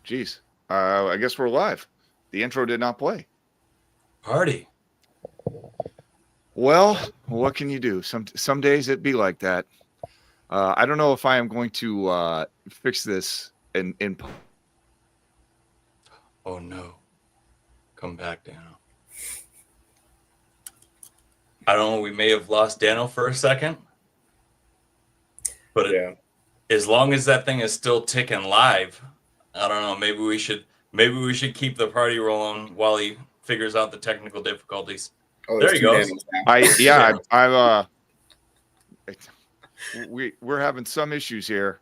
Geez. I guess we're live. The intro did not play. Party. Well, what can you do? Some days it be like that. I don't know if I am going to fix this in. Oh no. Come back, Dano. I don't know. We may have lost Dano for a second. But Yeah. As long as that thing is still ticking live, I don't know. Maybe we should keep the party rolling while he figures out the technical difficulties. Oh, There he goes. We're having some issues here.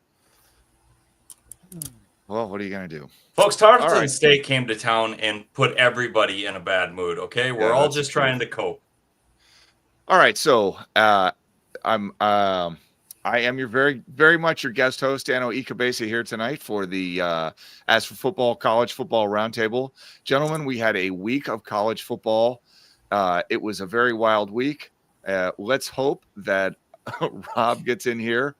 Well, what are you gonna do, folks? Tarleton right. State came to town and put everybody in a bad mood. Okay, we're all just trying to cope. All right, so I am your very much your guest host, Dano Ikebese, here tonight for the As for Football College Football Roundtable. Gentlemen, we had a week of college football. It was a very wild week. Let's hope that Rob gets in here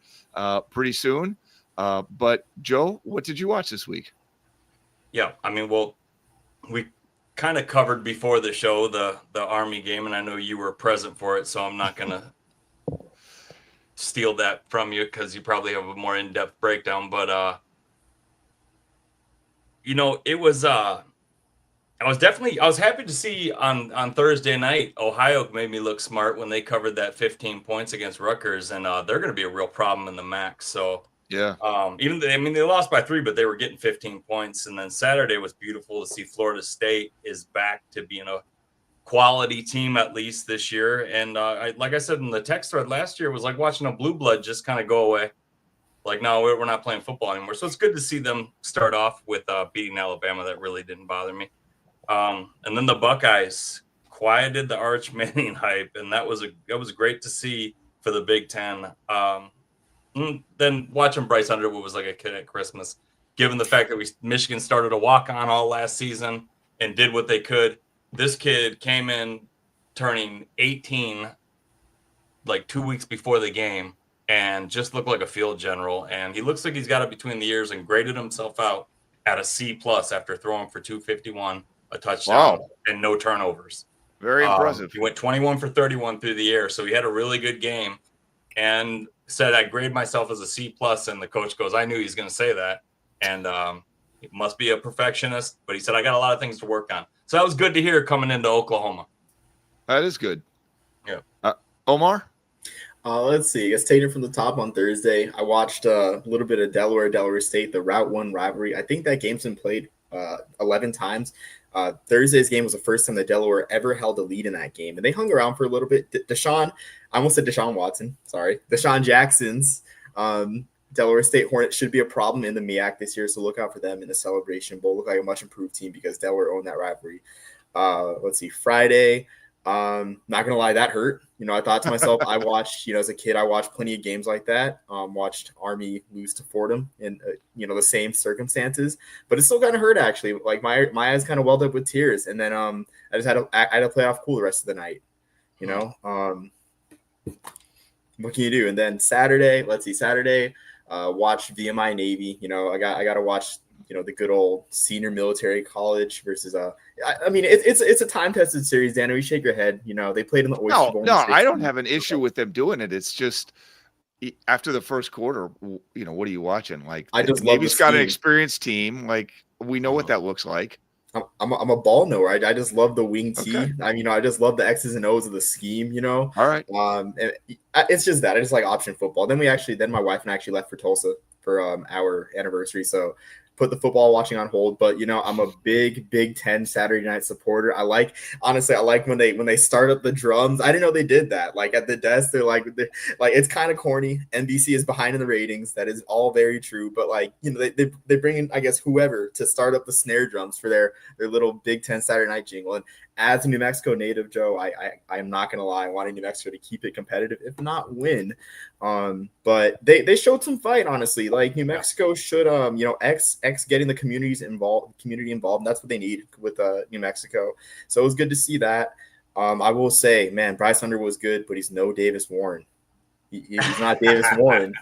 pretty soon. But Joe, what did you watch this week? Yeah, I mean, well, we kind of covered before the show the Army game, and I know you were present for it, so I'm not gonna steal that from you because you probably have a more in-depth breakdown. But it was I was happy to see on Thursday night Ohio made me look smart when they covered that 15 points against Rutgers, and they're going to be a real problem in the MAC. So yeah, they lost by 3, but they were getting 15 points. And then Saturday was beautiful to see Florida State is back to being a quality team at least this year. And like I said in the text thread last year, it was like watching a blue blood just kind of go away. Like, no, we're not playing football anymore. So it's good to see them start off with beating Alabama. That really didn't bother me. And then the Buckeyes quieted the Arch Manning hype, and that was great to see for the Big Ten. Then watching Bryce Underwood was like a kid at Christmas, given the fact that Michigan started a walk-on all last season and did what they could. This kid came in turning 18 like 2 weeks before the game and just looked like a field general. And he looks like he's got it between the ears and graded himself out at a C+ after throwing for 251. A touchdown and no turnovers. Very impressive. He went 21 for 31 through the air, so he had a really good game. And said, I grade myself as a C+, and the coach goes, I knew he was going to say that. And he must be a perfectionist, but he said, I got a lot of things to work on. So that was good to hear coming into Oklahoma. That is good. Yeah. Omar? Let's see. Let's take it from the top on Thursday. I watched a little bit of Delaware State, the Route 1 rivalry. I think that game's been played 11 times. Thursday's game was the first time that Delaware ever held a lead in that game, and they hung around for a little bit. I almost said Deshaun Watson. Sorry, Deshaun Jackson's Delaware State Hornets should be a problem in the MEAC this year, so look out for them in the Celebration Bowl. Look like a much improved team because Delaware owned that rivalry. Let's see, Friday. Not gonna lie, that hurt. I thought to myself, I watched, as a kid, I watched plenty of games like that. Watched Army lose to Fordham in, the same circumstances, but it still kind of hurt actually. Like my eyes kind of welled up with tears, and then I just had to play off cool the rest of the night. What can you do? And then Saturday, watch VMI Navy. I got to watch. The good old senior military college versus it's a time-tested series, Dan. We shake your head. They played in the Oyster Bowl. No, I don't have an issue with them doing it. It's just after the first quarter, what are you watching? Like, I just Navy's got an experienced team. Like, we know what that looks like. I'm a ball knower. I just love the wing T. Okay. I just love the X's and O's of the scheme. All right. It's just that I just like option football. Then my wife and I actually left for Tulsa for our anniversary. So put the football watching on hold, but I'm a big Big Ten Saturday night supporter. I like when they start up the drums. I didn't know they did that. Like at the desk, they're like it's kind of corny. NBC is behind in the ratings. That is all very true. But they bring in, I guess, whoever to start up the snare drums for their little Big Ten Saturday night jingle. And as a New Mexico native, Joe, I am not gonna lie, I wanted New Mexico to keep it competitive, if not win. But they showed some fight, honestly. Like New Mexico should X getting the community involved. That's what they need with New Mexico. So it was good to see that. I will say, man, Bryce Underwood was good, but he's no Davis Warren. He's not Davis Warren.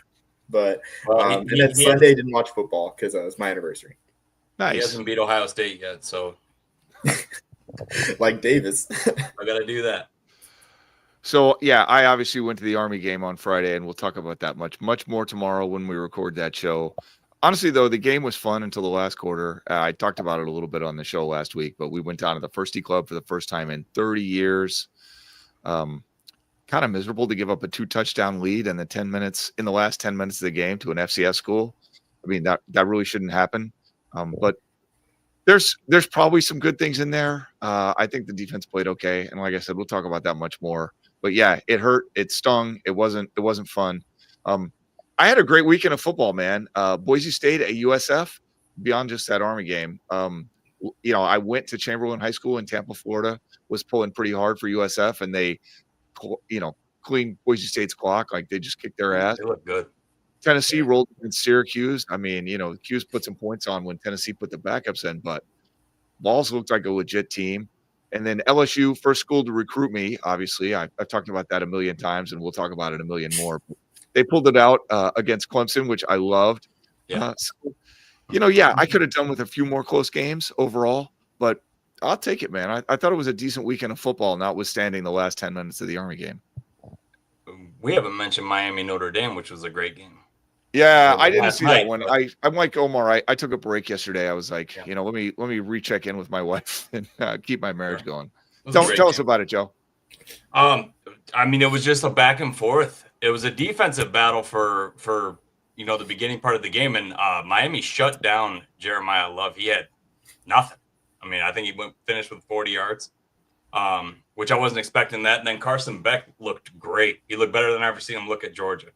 But and then Sunday didn't watch football because it was my anniversary. He Nice. hasn't beat Ohio State yet, so Like Davis. I got to do that. So yeah, I obviously went to the Army game on Friday, and we'll talk about that much more tomorrow when we record that show. Honestly, though, the game was fun until the last quarter. I talked about it a little bit on the show last week, but we went down to the Firsty Club for the first time in 30 years. Kind of miserable to give up a 2-touchdown lead in the last 10 minutes of the game to an FCS school. I mean, that really shouldn't happen. But there's probably some good things in there. I think the defense played okay, and like I said, we'll talk about that much more. But yeah, it hurt. It stung. It wasn't fun. I had a great weekend of football, man. Boise State at USF, beyond just that Army game. I went to Chamberlain High School in Tampa, Florida, was pulling pretty hard for USF, and they, cleaned Boise State's clock. Like, they just kicked their ass. They look good. Tennessee rolled against Syracuse. I mean, Cuse put some points on when Tennessee put the backups in, but Vols looked like a legit team. And then LSU, first school to recruit me, obviously. I've talked about that a million times, and we'll talk about it a million more. They pulled it out against Clemson, which I loved. Yeah. I could have done with a few more close games overall, but I'll take it, man. I thought it was a decent weekend of football, notwithstanding the last 10 minutes of the Army game. We haven't mentioned Miami Notre Dame, which was a great game. Yeah, I didn't last see that night, one. but- I'm like Omar. I took a break yesterday. I was like, Yeah. let me recheck in with my wife and keep my marriage Sure. going. It was a great Tell us game. about it, Joe. It was just a back and forth. It was a defensive battle for the beginning part of the game, and Miami shut down Jeremiah Love. He had nothing. I mean, I think he finished with 40 yards, which I wasn't expecting that. And then Carson Beck looked great. He looked better than I ever seen him look at Georgia.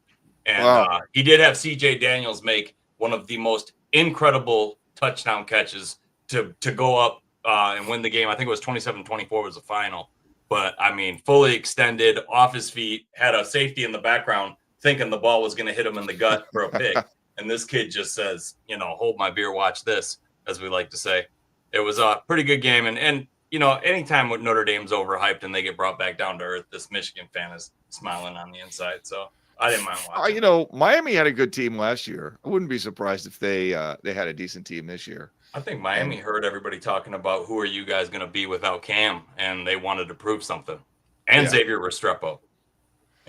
And Wow. He did have C.J. Daniels make one of the most incredible touchdown catches to go up and win the game. I think it was 27-24 was the final. But, I mean, fully extended, off his feet, had a safety in the background thinking the ball was going to hit him in the gut for a pick. And this kid just says, hold my beer, watch this, as we like to say. It was a pretty good game. And anytime when Notre Dame's overhyped and they get brought back down to earth, this Michigan fan is smiling on the inside. So I didn't mind watching. Miami had a good team last year. I wouldn't be surprised if they had a decent team this year. I think Miami heard everybody talking about who are you guys going to be without Cam, and they wanted to prove something. And Yeah. Xavier Restrepo.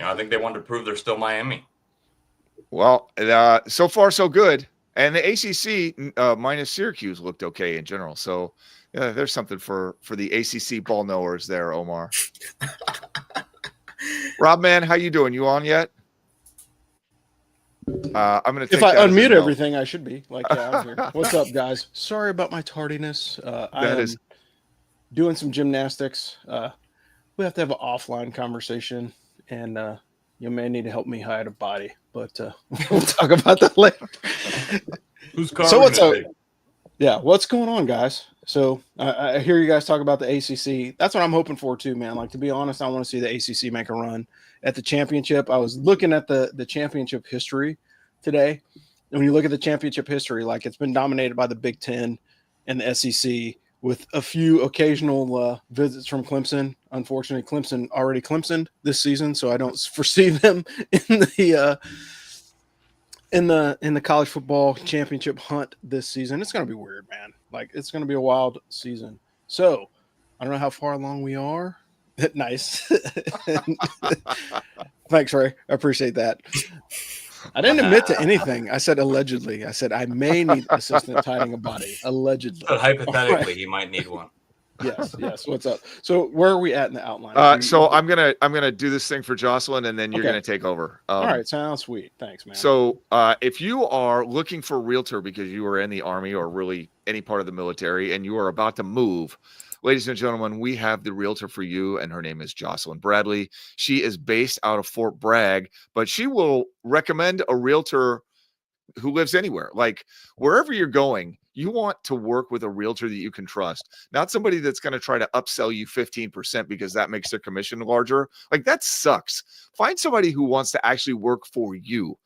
I think they wanted to prove they're still Miami. Well, so far so good. And the ACC minus Syracuse looked okay in general. So there's something for the ACC ball knowers there, Omar. Rob, man, how you doing? You on yet? I'm going to If I unmute everything, I should be. I'm here. What's up, guys? Sorry about my tardiness. I am doing some gymnastics. We have to have an offline conversation, and you may need to help me hide a body, but we'll talk about that later. Who's So what's up? it? Yeah, what's going on, guys? So I hear you guys talk about the ACC. That's what I'm hoping for too, man. Like, to be honest, I want to see the ACC make a run at the championship. I was looking at the championship history today. And when you look at the championship history, like, it's been dominated by the Big Ten and the SEC with a few occasional visits from Clemson. Unfortunately, Clemson already Clemsoned this season, so I don't foresee them in the college football championship hunt this season. It's going to be weird, man. Like, it's going to be a wild season. So I don't know how far along we are. Nice. Thanks, Ray. I appreciate that. I didn't admit to anything. I said allegedly. I said I may need assistance hiding a body. Allegedly. But hypothetically, he might need one. Yes. What's up? So where are we at in the outline? So I'm gonna do this thing for Jocelyn, and then you're Okay. gonna take over. All right, sounds sweet. Thanks, man. So if you are looking for a realtor because you are in the Army or really any part of the military and you are about to move, ladies and gentlemen, we have the realtor for you, and her name is Jocelyn Bradley. She is based out of Fort Bragg, but she will recommend a realtor who lives anywhere. Like, wherever you're going, you want to work with a realtor that you can trust, not somebody that's going to try to upsell you 15% because that makes their commission larger. Like, that sucks. Find somebody who wants to actually work for you.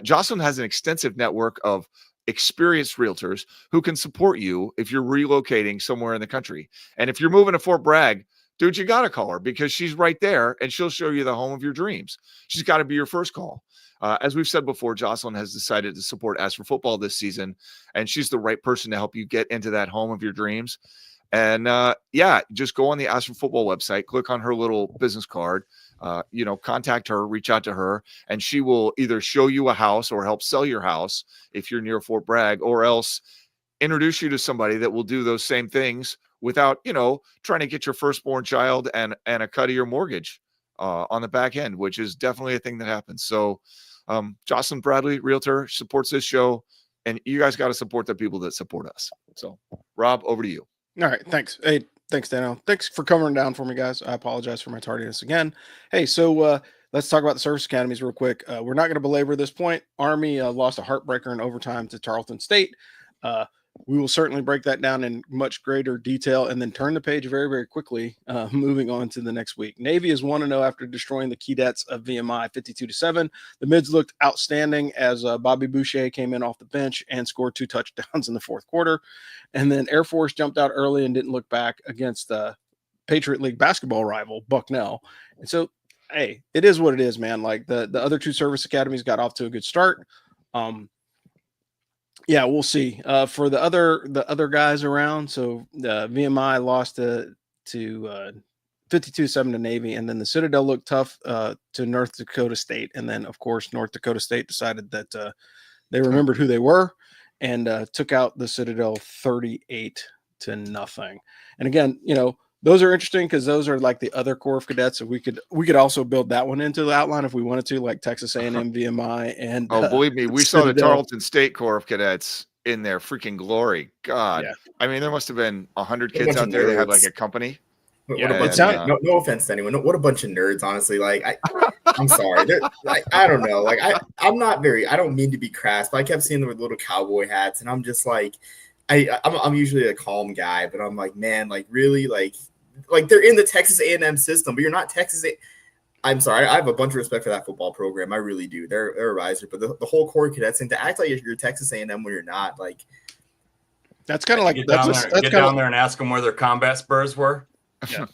Jocelyn has an extensive network of experienced realtors who can support you if you're relocating somewhere in the country. And if you're moving to Fort Bragg, dude, you got to call her because she's right there and she'll show you the home of your dreams. She's got to be your first call. As we've said before, Jocelyn has decided to support As for Football this season, and she's the right person to help you get into that home of your dreams. And just go on the As for Football website, click on her little business card, contact her, reach out to her, and she will either show you a house or help sell your house if you're near Fort Bragg, or else introduce you to somebody that will do those same things without, trying to get your firstborn child and a cut of your mortgage on the back end, which is definitely a thing that happens. So Jocelyn Bradley, realtor, supports this show, and you guys got to support the people that support us. So Rob, over to you. All right. Thanks. Hey, thanks, Dano. Thanks for covering down for me, guys. I apologize for my tardiness again. Hey, so let's talk about the service academies real quick. We're not going to belabor this point. Army lost a heartbreaker in overtime to Tarleton State. We will certainly break that down in much greater detail and then turn the page very, very quickly, moving on to the next week. Navy is 1-0 after destroying the Keydets of VMI 52-7. The mids looked outstanding as Bobby Boucher came in off the bench and scored 2 touchdowns in the fourth quarter. And then Air Force jumped out early and didn't look back against Patriot League basketball rival Bucknell. And so, hey, it is what it is, man. Like the other 2 service academies got off to a good start. Yeah, we'll see. For the other guys around, so VMI lost to 52-7 to Navy, and then the Citadel looked tough to North Dakota State, and then of course North Dakota State decided that they remembered who they were and took out the Citadel 38-0. And again, those are interesting because those are like the other Corps of Cadets. So we could also build that one into the outline if we wanted to, like Texas A&M, VMI, and believe me, we saw the Tarleton State Corps of Cadets in their freaking glory. God, yeah. I mean, there must have been 100 kids out there that had like a company. What a bunch of, no offense to anyone. What a bunch of nerds, honestly. Like, I'm sorry. Like, I don't know. Like, I don't mean to be crass, but I kept seeing them with little cowboy hats, and I'm just like, I'm usually a calm guy, but I'm like, man, like really, like they're in the Texas A&M system, but you're not Texas A. I'm sorry. I have a bunch of respect for that football program. I really do. They're a riser, but the whole Corps of Cadets thing, to act like you're Texas A&M when you're not, like, that's kind of like get down there and ask them where their combat spurs were. Yeah.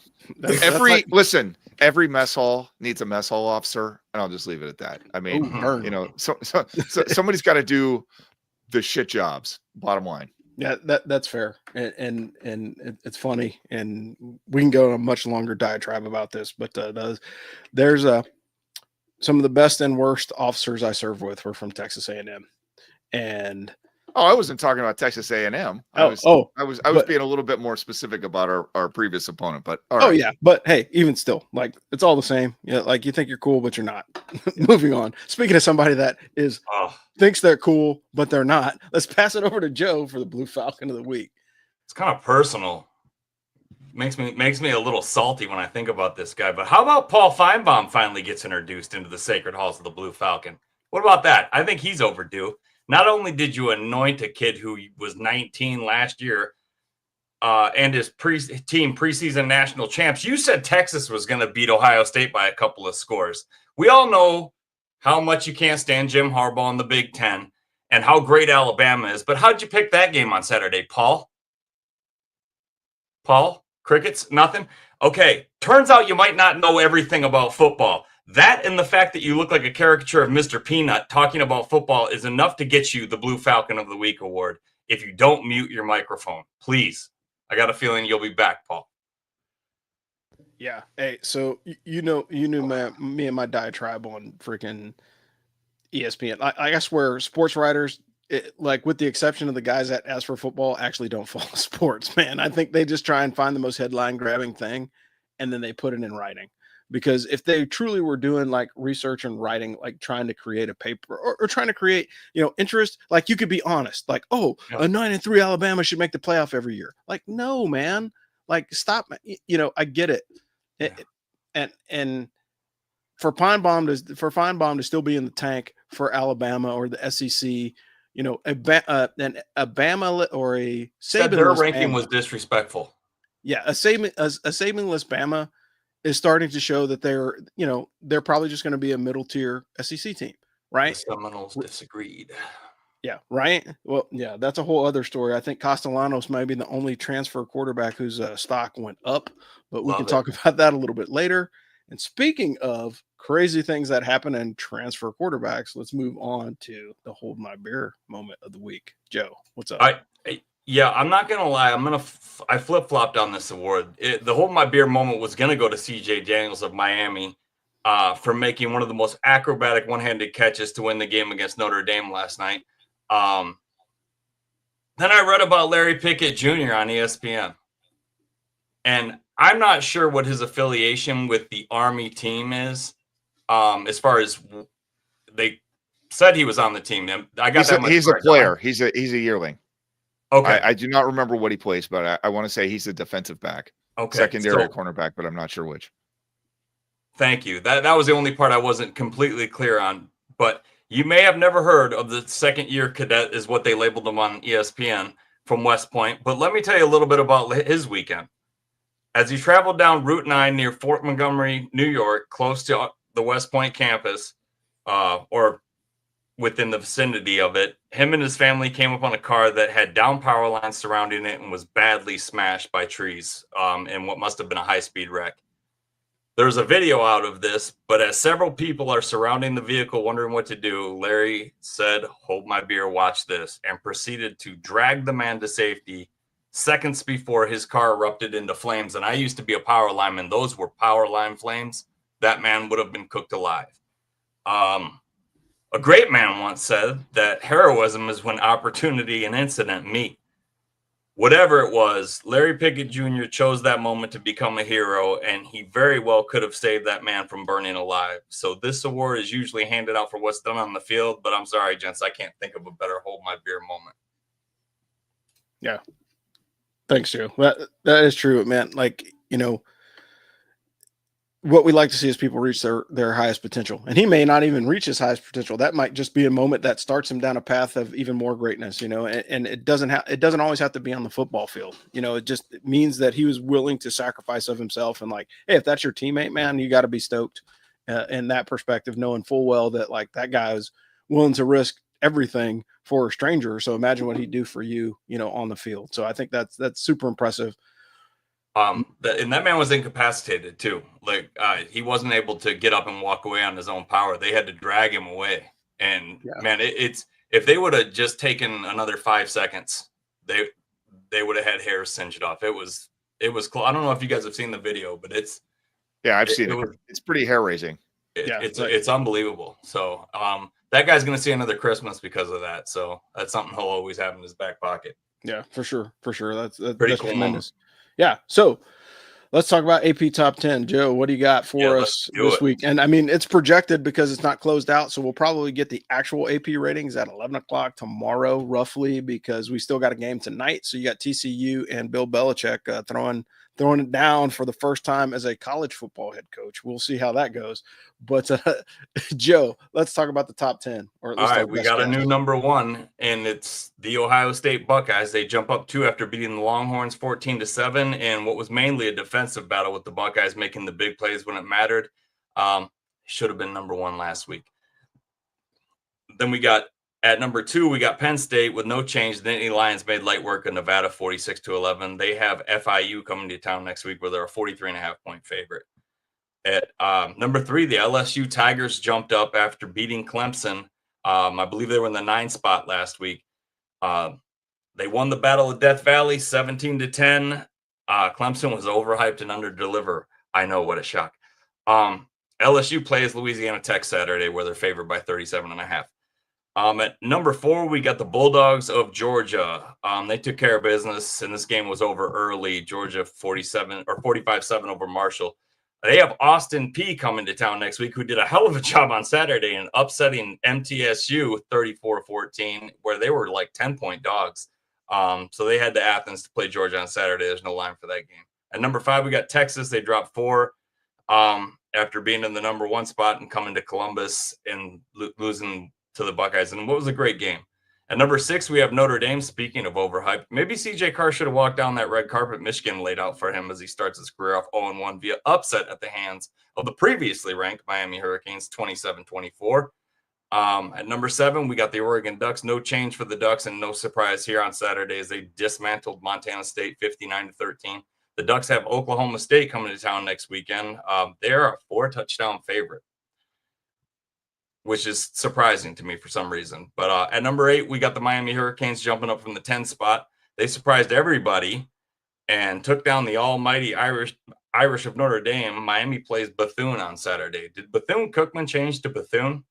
Every mess hall needs a mess hall officer, and I'll just leave it at that. I mean, so somebody's got to do the shit jobs. Bottom line. Yeah, that's fair, and it's funny, and we can go on a much longer diatribe about this, but there's some of the best and worst officers I served with were from Texas A&M, and I wasn't talking about Texas A&M. I was being a little bit more specific about our previous opponent, but all right. Yeah, but hey, even still, like it's all the same. Yeah, like you think you're cool, but you're not. Moving on. Speaking of somebody that is thinks they're cool, but they're not. Let's pass it over to Joe for the Blue Falcon of the week. It's kind of personal. Makes me a little salty when I think about this guy. But how about Paul Feinbaum finally gets introduced into the sacred halls of the Blue Falcon? What about that? I think he's overdue. Not only did you anoint a kid who was 19 last year and his team preseason national champs, you said Texas was going to beat Ohio State by a couple of scores. We all know how much you can't stand Jim Harbaugh in the Big Ten and how great Alabama is. But how'd you pick that game on Saturday, Paul? Paul? Crickets? Nothing? Okay, turns out you might not know everything about football. That and the fact that you look like a caricature of Mr. Peanut talking about football is enough to get you the Blue Falcon of the Week award if you don't mute your microphone. Please. I got a feeling you'll be back, Paul. Yeah. Hey, so you knew me and my diatribe on freaking ESPN. I guess where sports writers, like with the exception of the guys that As for Football, actually don't follow sports, man. I think they just try and find the most headline grabbing thing and then they put it in writing. Because if they truly were doing like research and writing, like trying to create a paper or trying to create, interest, like you could be honest, like, a 9-3 Alabama should make the playoff every year. Like, no, man, like stop. I get it. Yeah. And for Feinbaum to still be in the tank for Alabama or the SEC, a Bama or a Saban, their ranking was disrespectful. Yeah. A Saban-less Bama is starting to show that they're probably just going to be a middle tier SEC team, right? The Seminoles disagreed. Yeah, right. Well, yeah, that's a whole other story. I think Castellanos may be the only transfer quarterback whose stock went up, but we can talk about that a little bit later. And speaking of crazy things that happen and transfer quarterbacks, let's move on to the hold my beer moment of the week. Joe, what's up? Yeah, I'm not gonna lie. I flip flopped on this award. The hold my beer moment was gonna go to C.J. Daniels of Miami for making one of the most acrobatic one-handed catches to win the game against Notre Dame last night. Then I read about Larry Pickett Jr. on ESPN, and I'm not sure what his affiliation with the Army team is. As far as they said he was on the team. I got that much. He's a player. He's a yearling. Okay. I do not remember what he plays, but I want to say he's a defensive back. Okay. Secondary cornerback, but I'm not sure which. Thank you. That was the only part I wasn't completely clear on. But you may have never heard of the second-year cadet, is what they labeled him on ESPN, from West Point. But let me tell you a little bit about his weekend. As he traveled down Route 9 near Fort Montgomery, New York, close to the West Point campus, or within the vicinity of it, him and his family came upon a car that had down power lines surrounding it and was badly smashed by trees in what must have been a high-speed wreck. There's a video out of this, but as several people are surrounding the vehicle wondering what to do, Larry said, "Hold my beer, watch this," and proceeded to drag the man to safety seconds before his car erupted into flames. And I used to be a power lineman. Those were power line flames. That man would have been cooked alive. A great man once said that heroism is when opportunity and incident meet. Whatever it was, Larry Pickett Jr. chose that moment to become a hero, and he very well could have saved that man from burning alive. So this award is usually handed out for what's done on the field, but I'm sorry, gents, I can't think of a better hold my beer moment. Yeah. Thanks, Joe. That is true, man. Like, what we like to see is people reach their highest potential, and he may not even reach his highest potential. That might just be a moment that starts him down a path of even more greatness, and it doesn't always have to be on the football field. It means that he was willing to sacrifice of himself, and like, hey, if that's your teammate, man, you got to be stoked in that perspective, knowing full well that like that guy is willing to risk everything for a stranger. So imagine what he'd do for you, on the field. So I think that's super impressive. And that man was incapacitated too. Like he wasn't able to get up and walk away on his own power. They had to drag him away. And man, it's if they would have just taken another 5 seconds, they would have had hair singed off. It was close. I don't know if you guys have seen the video, but I've seen it. It's pretty hair raising. It's unbelievable. So that guy's gonna see another Christmas because of that. So that's something he'll always have in his back pocket. Yeah, for sure. That's pretty cool. Tremendous. Moment. Yeah. So let's talk about AP Top 10. Joe, what do you got for us this week? And I mean, it's projected because it's not closed out. So we'll probably get the actual AP ratings at 11 o'clock tomorrow, roughly, because we still got a game tonight. So you got TCU and Bill Belichick throwing it down for the first time as a college football head coach. We'll see how that goes. But Joe, let's talk about the top 10. All right, we got a new number 1, and it's the Ohio State Buckeyes. They jump up 2 after beating the Longhorns 14-7 in what was mainly a defensive battle with the Buckeyes making the big plays when it mattered. Should have been number 1 last week. Then we got at number 2, we got Penn State with no change. The Nittany Lions made light work of Nevada 46-11. They have FIU coming to town next week where they're a 43.5-point favorite. At number 3, the LSU Tigers jumped up after beating Clemson. I believe they were in the 9 spot last week. They won the Battle of Death Valley 17-10. Clemson was overhyped and underdeliver. I know, what a shock. LSU plays Louisiana Tech Saturday where they're favored by 37.5. At number 4, we got the Bulldogs of Georgia. They took care of business, and this game was over early. Georgia 45-7 over Marshall. They have Austin Peay coming to town next week, who did a hell of a job on Saturday in upsetting MTSU 34-14, where they were like 10-point dogs. So they head to Athens to play Georgia on Saturday. There's no line for that game. At number 5, we got Texas. They dropped 4 after being in the number 1 spot and coming to Columbus and losing to the Buckeyes. And what was a great game. At number 6, we have Notre Dame. Speaking of overhyped, maybe CJ Carr should have walked down that red carpet Michigan laid out for him as he starts his career off 0-1 via upset at the hands of the previously ranked Miami Hurricanes 27-24. At number 7, we got the Oregon Ducks. No change for the Ducks and no surprise here on Saturday as they dismantled Montana State 59-13. The Ducks have Oklahoma State coming to town next weekend. They're a 4-touchdown favorite. which is surprising to me for some reason. But at number 8, we got the Miami Hurricanes jumping up from the 10 spot. They surprised everybody and took down the almighty Irish of Notre Dame. Miami plays Bethune on Saturday. Did Bethune-Cookman change to Bethune?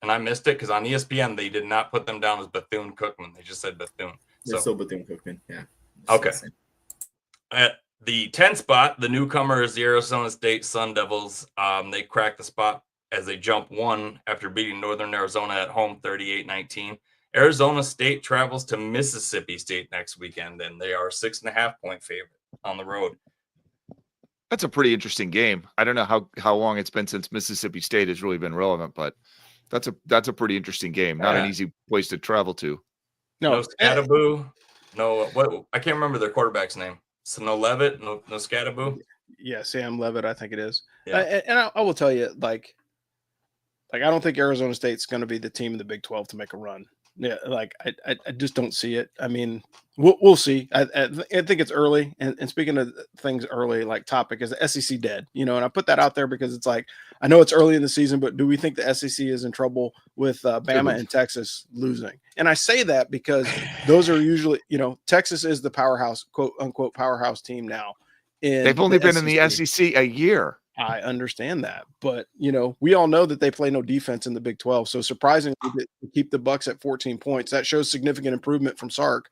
And I missed it because on ESPN, they did not put them down as Bethune-Cookman. They just said Bethune. They're still Bethune-Cookman, yeah. Okay. At the 10th spot, the newcomer is the Arizona State Sun Devils. They cracked the spot as they jump 1 after beating Northern Arizona at home 38-19. Arizona State travels to Mississippi State next weekend, and they are 6.5-point favorite on the road. That's a pretty interesting game. I don't know how long it's been since Mississippi State has really been relevant, but that's a pretty interesting game. Not an easy place to travel to. No Scattaboo. No, what I can't remember their quarterback's name. So no Levitt, no Scattaboo. Yeah, Sam Levitt, I think it is. Yeah. And I will tell you, like I don't think Arizona State's going to be the team in the Big 12 to make a run. Yeah, like I just don't see it. I mean, we'll see. I think it's early. And speaking of things early, like topic is the SEC dead, and I put that out there because it's like, I know it's early in the season, but do we think the SEC is in trouble with Bama and Texas losing? And I say that because those are usually, Texas is the powerhouse, quote unquote, powerhouse team now. They've only been in the SEC a year. I understand that, but we all know that they play no defense in the Big 12. So surprisingly, to keep the Bucks at 14 points, that shows significant improvement from Sark.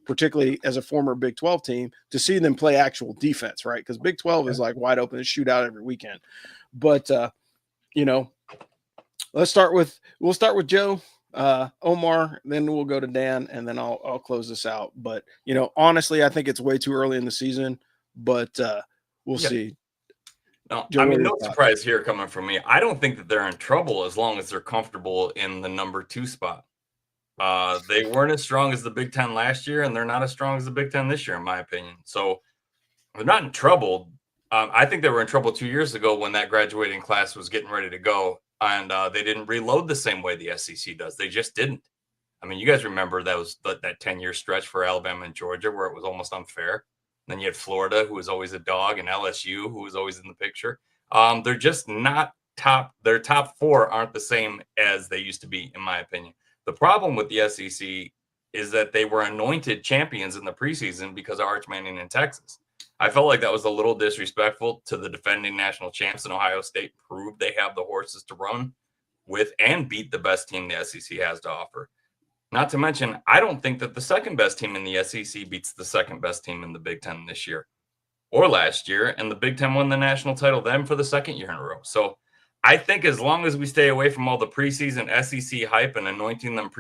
Particularly as a former Big 12 team, to see them play actual defense, right? Because Big 12 is like wide open and shoot out every weekend. But we'll start with Joe, Omar, then we'll go to Dan, and then I'll close this out. But honestly, I think it's way too early in the season, but we'll see. No, I mean, no surprise here coming from me. I don't think that they're in trouble as long as they're comfortable in the number 2 spot. They weren't as strong as the Big Ten last year, and they're not as strong as the Big Ten this year, in my opinion. So they're not in trouble. I think they were in trouble 2 years ago when that graduating class was getting ready to go, and they didn't reload the same way the SEC does. They just didn't. I mean, you guys remember that was that 10-year stretch for Alabama and Georgia where it was almost unfair. Then you had Florida, who was always a dog, and LSU, who was always in the picture. They're just not top. Their top 4 aren't the same as they used to be, in my opinion. The problem with the SEC is that they were anointed champions in the preseason because of Arch Manning in Texas. I felt like that was a little disrespectful to the defending national champs, and Ohio State proved they have the horses to run with and beat the best team the SEC has to offer. Not to mention, I don't think that the second best team in the SEC beats the second best team in the Big Ten this year or last year. And the Big Ten won the national title then for the second year in a row. So I think as long as we stay away from all the preseason SEC hype and anointing them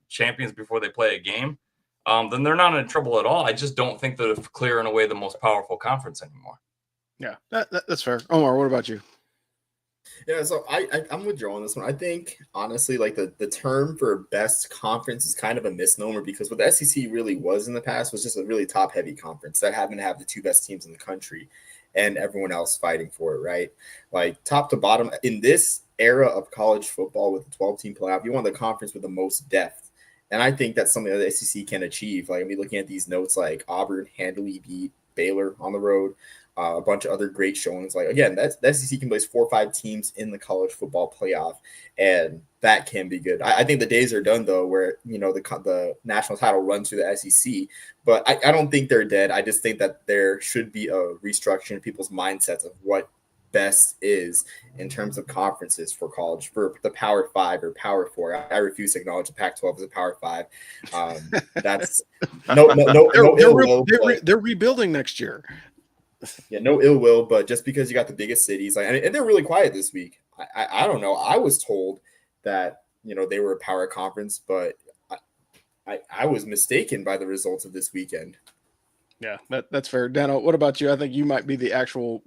champions before they play a game, then they're not in trouble at all. I just don't think they're clearing away the most powerful conference anymore. Yeah, that's fair. Omar, what about you? Yeah, so I'm with Joe on this one. I think, honestly, like the term for best conference is kind of a misnomer because what the SEC really was in the past was just a really top-heavy conference that happened to have the 2 best teams in the country and everyone else fighting for it, right? Like top to bottom, in this era of college football with the 12-team playoff, you want the conference with the most depth. And I think that's something that the SEC can achieve. Like, I mean, looking at these notes, like Auburn handily beat Baylor on the road. A bunch of other great showings. Like, again, the SEC can place 4 or 5 teams in the college football playoff, and that can be good. I think the days are done, though, where, the national title runs through the SEC, but I don't think they're dead. I just think that there should be a restructuring in people's mindsets of what best is in terms of conferences for college, for the Power 5 or Power 4. I refuse to acknowledge the Pac-12 as a Power 5. That's they're rebuilding next year. Yeah, no ill will, but just because you got the biggest cities, and they're really quiet this week. I don't know. I was told that they were a power conference, but I was mistaken by the results of this weekend. Yeah, that's fair. Dano, what about you? I think you might be the actual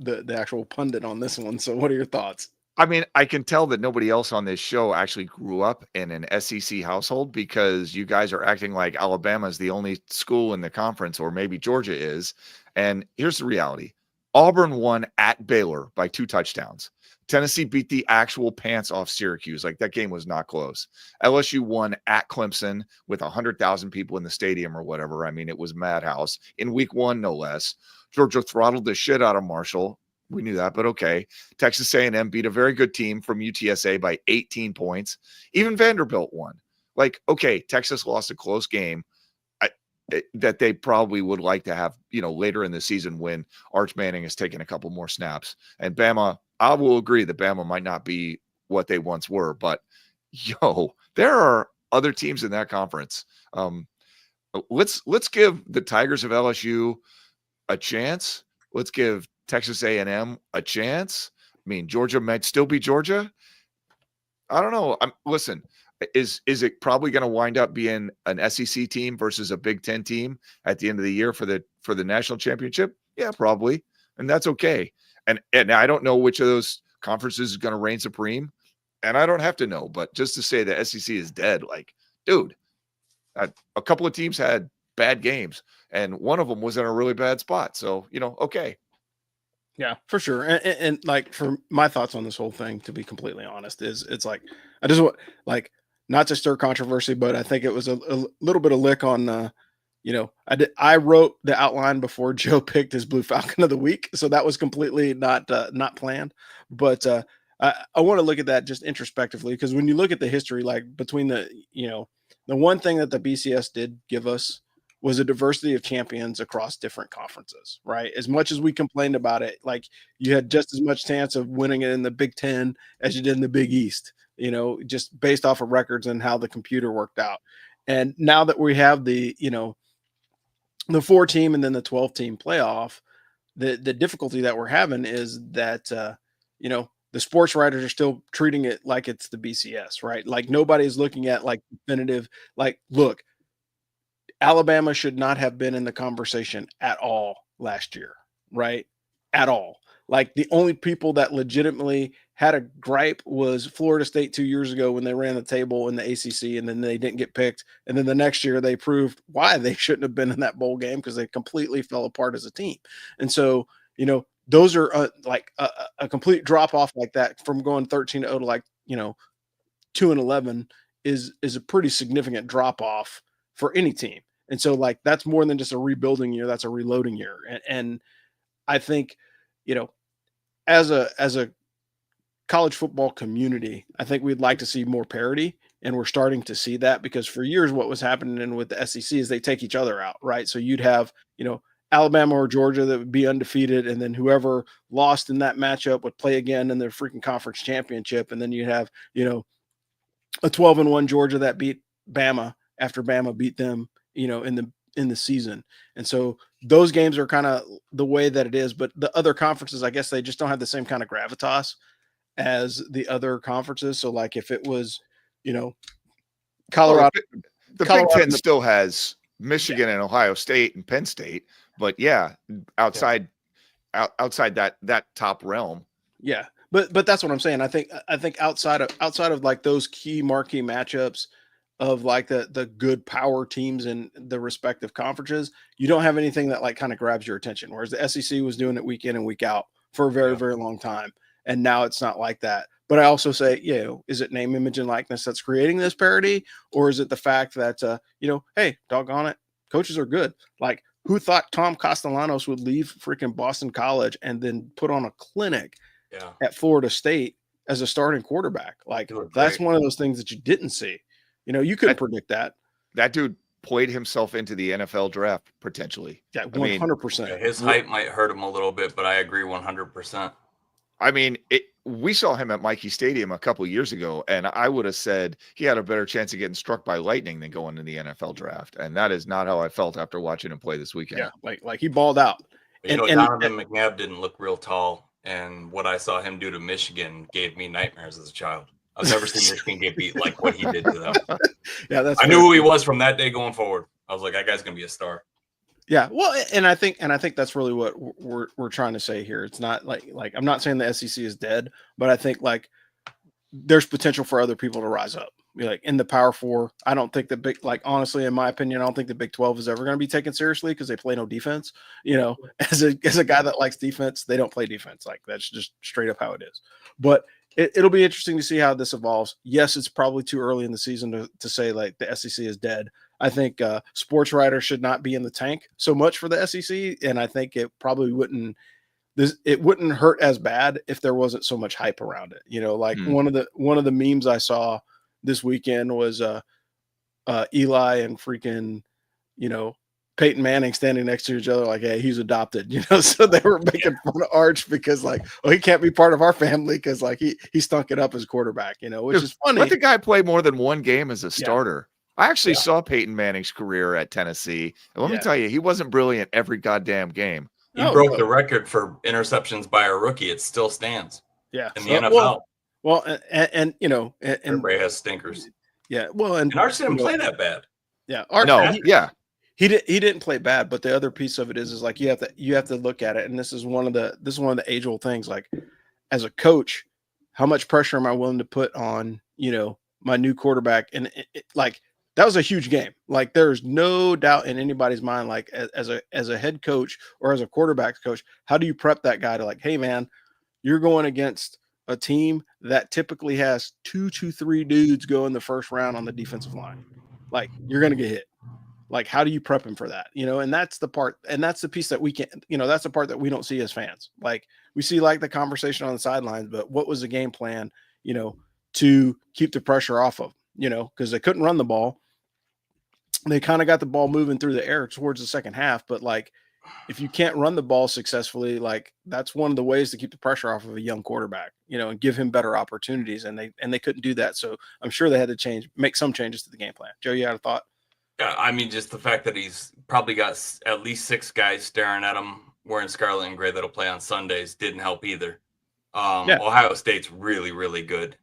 pundit on this one. So, what are your thoughts? I mean, I can tell that nobody else on this show actually grew up in an SEC household because you guys are acting like Alabama is the only school in the conference, or maybe Georgia is. And here's the reality. Auburn won at Baylor by 2 touchdowns. Tennessee beat the actual pants off Syracuse. Like, that game was not close. LSU won at Clemson with 100,000 people in the stadium or whatever. I mean, it was madhouse in week 1, no less. Georgia throttled the shit out of Marshall. We knew that, but okay. Texas A&M beat a very good team from UTSA by 18 points. Even Vanderbilt won. Like, okay, Texas lost a close game that they probably would like to have, later in the season when Arch Manning has taken a couple more snaps. And Bama, I will agree that Bama might not be what they once were, but there are other teams in that conference. Let's give the Tigers of LSU a chance. Let's give Texas A&M a chance. I mean, Georgia might still be Georgia. I don't know. Listen, is it probably going to wind up being an SEC team versus a Big Ten team at the end of the year for the national championship? Yeah, probably, and that's okay. And I don't know which of those conferences is going to reign supreme, and I don't have to know. But just to say the SEC is dead, like, dude, a couple of teams had bad games, and one of them was in a really bad spot. So okay. Yeah, for sure. And like, for my thoughts on this whole thing, to be completely honest, is it's like, I just want, like, not to stir controversy, but I think it was a little bit of lick on, I wrote the outline before Joe picked his Blue Falcon of the week. So that was completely not planned, but I want to look at that just introspectively, because when you look at the history, like between the one thing that the BCS did give us was a diversity of champions across different conferences, right? As much as we complained about it, like, you had just as much chance of winning it in the Big Ten as you did in the Big East, just based off of records and how the computer worked out. And now that we have the 4-team and then the 12-team playoff, the difficulty that we're having is that, the sports writers are still treating it like it's the BCS, right? Like, nobody's looking at like definitive, like, look, Alabama should not have been in the conversation at all last year, right? At all. Like, the only people that legitimately had a gripe was Florida State 2 years ago when they ran the table in the ACC and then they didn't get picked. And then the next year they proved why they shouldn't have been in that bowl game, because they completely fell apart as a team. And so, those are like a complete drop off like that from going 13-0 to like, 2-11 is a pretty significant drop off for any team. And so, like, that's more than just a rebuilding year. That's a reloading year. And I think, as a college football community, I think we'd like to see more parity. And we're starting to see that, because for years, what was happening with the SEC is they take each other out, right? So you'd have, Alabama or Georgia that would be undefeated, and then whoever lost in that matchup would play again in their freaking conference championship. And then you have, a 12-1 Georgia that beat Bama after Bama beat them, in the season. And so those games are kind of the way that it is. But the other conferences, I guess they just don't have the same kind of gravitas as the other conferences. So, like, if it was, Colorado, the Big Ten still has Michigan and Ohio State and Penn State, but outside that top realm. Yeah. But that's what I'm saying. I think outside of like those key marquee matchups of like the good power teams in the respective conferences, you don't have anything that like kind of grabs your attention. Whereas the SEC was doing it week in and week out for a very, very long time. And now it's not like that. But I also say, is it name, image, and likeness that's creating this parity? Or is it the fact that, hey, doggone it, coaches are good. Like, who thought Tom Castellanos would leave freaking Boston College and then put on a clinic at Florida State as a starting quarterback? Like, that's one of those things that you didn't see. You couldn't predict that. That dude played himself into the NFL draft potentially. Yeah, 100%. His height might hurt him a little bit, but I agree 100%. I mean, we saw him at Mikey Stadium a couple of years ago, and I would have said he had a better chance of getting struck by lightning than going to the NFL draft. And that is not how I felt after watching him play this weekend. Yeah, like he balled out. Donovan McNabb didn't look real tall, and what I saw him do to Michigan gave me nightmares as a child. I've never seen Michigan get beat like what he did to them. Yeah, I knew who he was from that day going forward. I was like, that guy's gonna be a star. Yeah, well, and I think that's really what we're trying to say here. It's not like I'm not saying the SEC is dead, but I think like there's potential for other people to rise up. Like in the Power Four, I don't think the big, like, honestly, in my opinion, I don't think the Big 12 is ever going to be taken seriously because they play no defense. As a guy that likes defense, they don't play defense. Like, that's just straight up how it is. But it'll be interesting to see how this evolves. Yes, it's probably too early in the season to say like the SEC is dead. I think sports writers should not be in the tank so much for the SEC, and I think it probably wouldn't it wouldn't hurt as bad if there wasn't so much hype around it. Like one of the memes I saw this weekend was Eli and freaking, Peyton Manning standing next to each other, like, hey, he's adopted, so they were making fun of Arch because, like, oh, he can't be part of our family because, like, he stunk it up as quarterback, which is funny. Let the guy play more than one game as a starter. I actually saw Peyton Manning's career at Tennessee, and let me tell you, he wasn't brilliant every goddamn game. He broke the record for interceptions by a rookie. It still stands. Yeah, in the NFL. Well, and everybody has stinkers. Yeah, well, and Arch didn't play that bad. Yeah, Arch, He didn't play bad, but the other piece of it is like you have to look at it, and this is one of the age-old things. Like, as a coach, how much pressure am I willing to put on my new quarterback? And like, that was a huge game. Like, there's no doubt in anybody's mind. Like, as a head coach or as a quarterback coach, how do you prep that guy to, like, hey man, you're going against a team that typically has 2 to 3 dudes go in the first round on the defensive line. Like, you're going to get hit. Like, how do you prep him for that? And that's the part, and that's the piece that we can't, that's the part that we don't see as fans. Like, we see like the conversation on the sidelines, but what was the game plan, to keep the pressure off of, because they couldn't run the ball. They kind of got the ball moving through the air towards the second half, but like, if you can't run the ball successfully, like, that's one of the ways to keep the pressure off of a young quarterback, and give him better opportunities. And they couldn't do that. So I'm sure they had to make some changes to the game plan. Joe, you had a thought? Yeah, I mean, just the fact that he's probably got at least 6 guys staring at him wearing scarlet and gray that'll play on Sundays didn't help either. Ohio State's really, really good.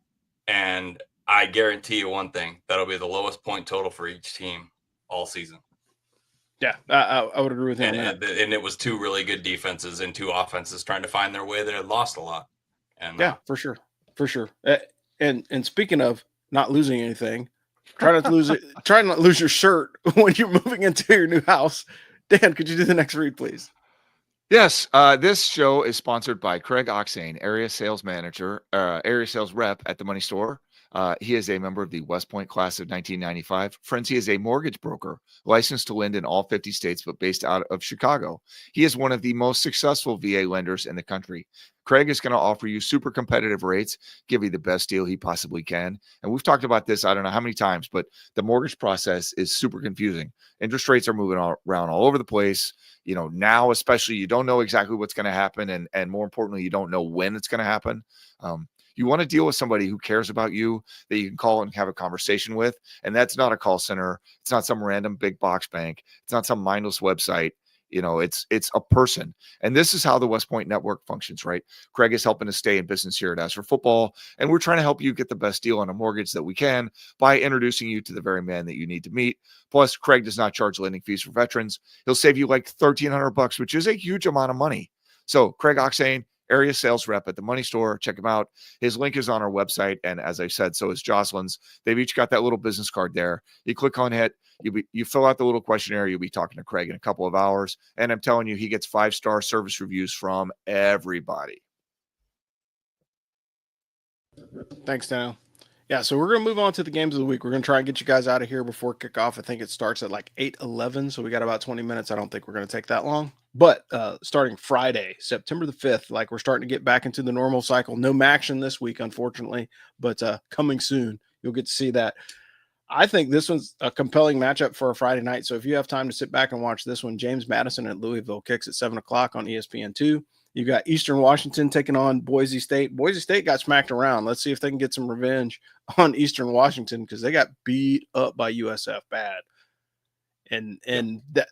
And I guarantee you one thing, that'll be the lowest point total for each team all season. Yeah, I would agree with him. And it was 2 really good defenses and 2 offenses trying to find their way that had lost a lot. And yeah, for sure. And speaking of not losing anything, try not to lose your shirt when you're moving into your new house. Dan, could you do the next read, please? Yes, this show is sponsored by Craig Oxane, area sales rep at the Money Store. He is a member of the West Point class of 1995. Friends, he is a mortgage broker licensed to lend in all 50 states, but based out of Chicago. He is one of the most successful VA lenders in the country. Craig is going to offer you super competitive rates, give you the best deal he possibly can. And we've talked about this, I don't know how many times, but the mortgage process is super confusing. Interest rates are moving around all over the place. Now, especially, you don't know exactly what's going to happen. And more importantly, you don't know when it's going to happen. You want to deal with somebody who cares about you, that you can call and have a conversation with. And that's not a call center. It's not some random big box bank. It's not some mindless website. It's a person. And this is how the West Point Network functions, right? Craig is helping us stay in business here at As for Football. And we're trying to help you get the best deal on a mortgage that we can by introducing you to the very man that you need to meet. Plus, Craig does not charge lending fees for veterans. He'll save you like $1,300, which is a huge amount of money. So Craig Oxane, area sales rep at the Money Store. Check him out. His link is on our website. And as I said, so is Jocelyn's. They've each got that little business card there. You click on it. You fill out the little questionnaire. You'll be talking to Craig in a couple of hours. And I'm telling you, he gets 5-star service reviews from everybody. Thanks, Daniel. Yeah, so we're going to move on to the games of the week. We're going to try and get you guys out of here before kickoff. I think it starts at like 8:11, so we got about 20 minutes. I don't think we're going to take that long. But starting Friday, September the 5th, like, we're starting to get back into the normal cycle. No action this week, unfortunately, but coming soon. You'll get to see that. I think this one's a compelling matchup for a Friday night. So if you have time to sit back and watch this one, James Madison at Louisville kicks at 7 o'clock on ESPN2. You got Eastern Washington taking on Boise State. Boise State got smacked around. Let's see if they can get some revenge on Eastern Washington, because they got beat up by USF bad. And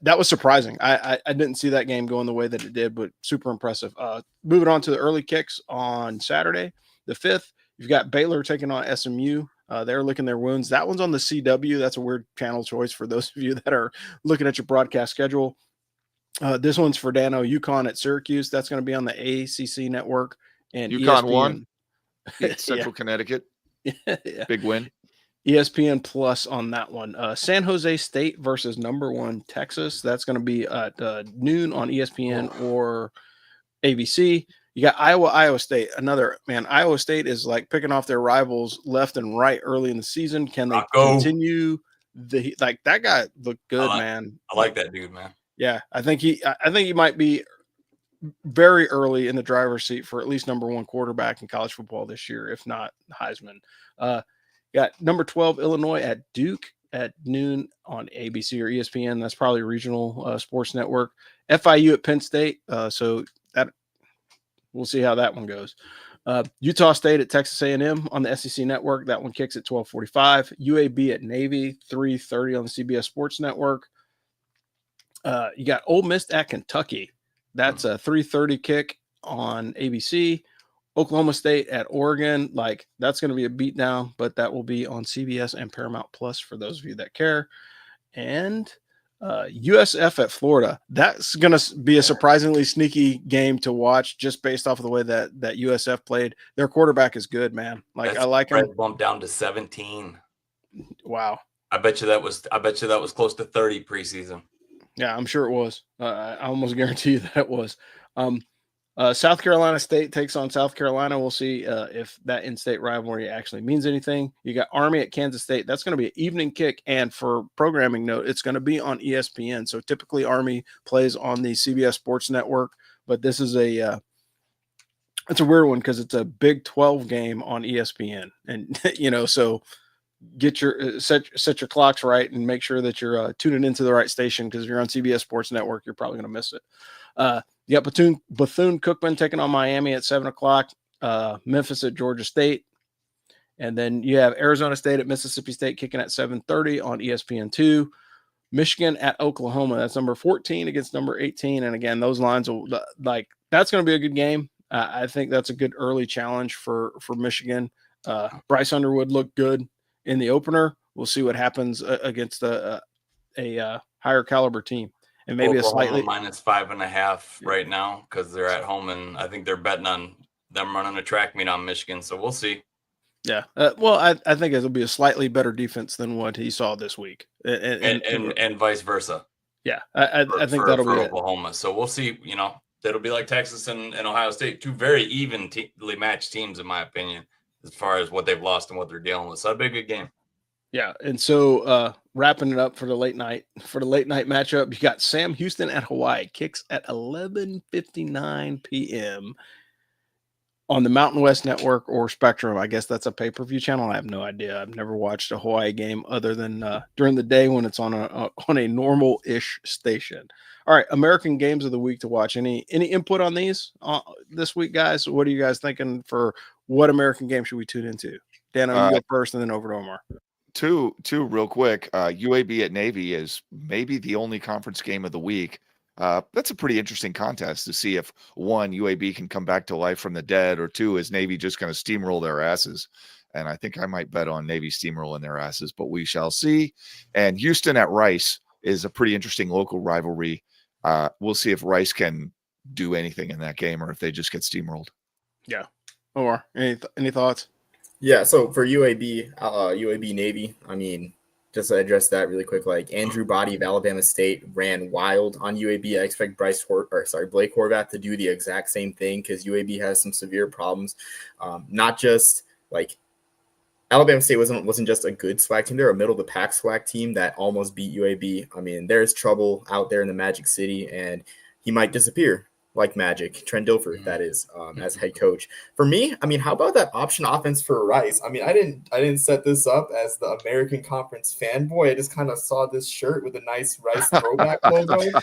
that was surprising. I didn't see that game going the way that it did, but super impressive. Moving on to the early kicks on Saturday, the 5th, you've got Baylor taking on SMU. They're licking their wounds. That one's on the CW. That's a weird channel choice for those of you that are looking at your broadcast schedule. This one's for Dano, UConn at Syracuse. That's going to be on the ACC network. And UConn ESPN. won. Central Connecticut. Yeah. Big win. ESPN Plus on that one. San Jose State versus number 1 Texas. That's going to be at noon on ESPN or ABC. You got Iowa State. Iowa State is like picking off their rivals left and right early in the season. Can they continue that guy looked good, man. I like that dude, man. Yeah, I think he might be very early in the driver's seat for at least number one quarterback in college football this year, if not Heisman. Got number 12 Illinois at Duke at noon on ABC or ESPN. That's probably regional sports network. FIU at Penn State. So that we'll see how that one goes. Utah State at Texas A&M on the SEC network. That one kicks at 12:45. UAB at Navy, 3:30 on the CBS Sports Network. You got Ole Miss at Kentucky. That's a 3:30 kick on ABC. Oklahoma State at Oregon. Like, that's going to be a beatdown, but that will be on CBS and Paramount Plus for those of you that care. And USF at Florida. That's going to be a surprisingly sneaky game to watch just based off of the way that USF played. Their quarterback is good, man. Like, I like him. Bumped down to 17. Wow. I bet you that was close to 30 preseason. Yeah, I'm sure it was. I almost guarantee you that it was. South Carolina State takes on South Carolina. We'll see if that in-state rivalry actually means anything. You got Army at Kansas State. That's going to be an evening kick. And for programming note, it's going to be on ESPN. So typically Army plays on the CBS Sports Network, but this is it's a weird one because it's a Big 12 game on ESPN. And, so get your set your clocks right and make sure that you're tuning into the right station, because if you're on CBS Sports Network, you're probably going to miss it. You got Bethune-Cookman taking on Miami at 7:00. Memphis at Georgia State. And then you have Arizona State at Mississippi State kicking at 7:30 on ESPN2. Michigan at Oklahoma. That's number 14 against number 18. And again, those lines will that's going to be a good game. I think that's a good early challenge for Michigan. Bryce Underwood looked good in the opener. We'll see what happens against a higher caliber team. And maybe Oklahoma a slightly -5.5 right now because they're at home, and I think they're betting on them running a track meet on Michigan. So we'll see. Yeah. Well, I think it'll be a slightly better defense than what he saw this week, and vice versa. Yeah, I think that'll be Oklahoma. So we'll see. That'll be like Texas and Ohio State, two very evenly matched teams, in my opinion, as far as what they've lost and what they're dealing with. So that'll be a good game. Yeah, and so wrapping it up for the late night matchup, you got Sam Houston at Hawaii, kicks at 11:59 p.m. on the Mountain West Network or Spectrum. I guess that's a pay-per-view channel. I have no idea. I've never watched a Hawaii game other than during the day when it's on a normal-ish station. All right, American games of the week to watch. Any input on these this week, guys? What are you guys thinking for what American game should we tune into? Dano, you go first, and then over to Omar. Two real quick. UAB at Navy is maybe the only conference game of the week. That's a pretty interesting contest to see if, one, UAB can come back to life from the dead, or two, is Navy just going to steamroll their asses? And I think I might bet on Navy steamrolling their asses, but we shall see. And Houston at Rice is a pretty interesting local rivalry. We'll see if Rice can do anything in that game or if they just get steamrolled. Yeah. Omar, any thoughts? Yeah, so for UAB Navy, I mean, just to address that really quick, like Andrew Body of Alabama State ran wild on UAB. I expect Blake Horvath to do the exact same thing because UAB has some severe problems. Not just like Alabama State wasn't just a good SWAC team; they're a middle of the pack SWAC team that almost beat UAB. I mean, there's trouble out there in the Magic City, and he might disappear like Magic, Trent Dilfer, that is, as head coach. For me, I mean, how about that option offense for Rice? I mean, I didn't set this up as the American Conference fanboy. I just kind of saw this shirt with a nice Rice throwback logo.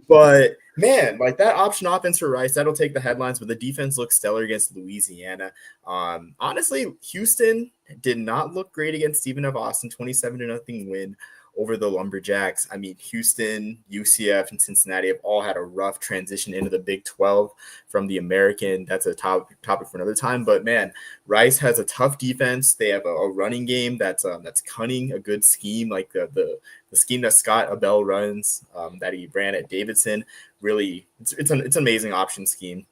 But man, like that option offense for Rice, that'll take the headlines. But the defense looks stellar against Louisiana. Honestly, Houston did not look great against Stephen F. Austin, 27-0 win over the Lumberjacks. I mean, Houston, UCF, and Cincinnati have all had a rough transition into the Big 12 from the American. That's a topic for another time. But man, Rice has a tough defense. They have a running game that's cunning, a good scheme, like the scheme that Scott Abell runs, that he ran at Davidson. Really, it's an amazing option scheme.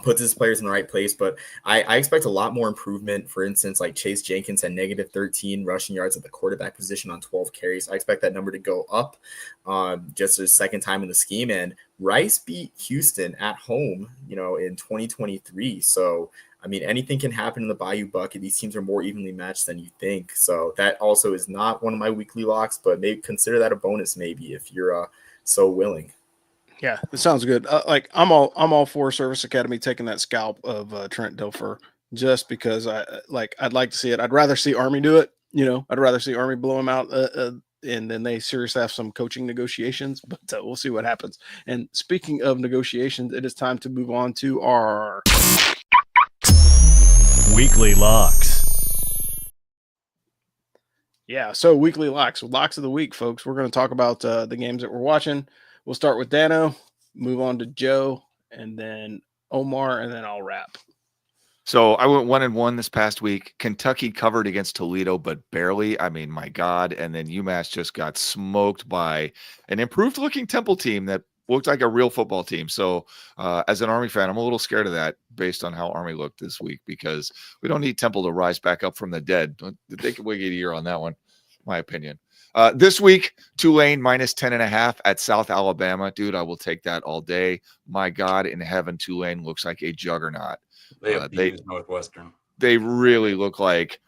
Puts his players in the right place, but I expect a lot more improvement. For instance, like Chase Jenkins had -13 rushing yards at the quarterback position on 12 carries. I expect that number to go up just his second time in the scheme. And Rice beat Houston at home, in 2023. So, I mean, anything can happen in the Bayou Bucket. These teams are more evenly matched than you think. So that also is not one of my weekly locks, but maybe consider that a bonus maybe if you're so willing. Yeah, it sounds good. Like I'm all for Service Academy taking that scalp of Trent Dilfer just because I'd like to see it. I'd rather see Army do it. I'd rather see Army blow him out, and then they seriously have some coaching negotiations. But we'll see what happens. And speaking of negotiations, it is time to move on to our weekly locks. Yeah, so weekly locks of the week, folks. We're going to talk about the games that we're watching. We'll start with Dano, move on to Joe, and then Omar, and then I'll wrap. So I went 1-1 this past week. Kentucky covered against Toledo, but barely. I mean, my God. And then UMass just got smoked by an improved looking Temple team that looked like a real football team. So as an Army fan, I'm a little scared of that based on how Army looked this week, because we don't need Temple to rise back up from the dead. They could wait a year on that one, my opinion. This week, Tulane minus 10.5 at South Alabama. Dude, I will take that all day. My God in heaven, Tulane looks like a juggernaut. They Northwestern. They really look like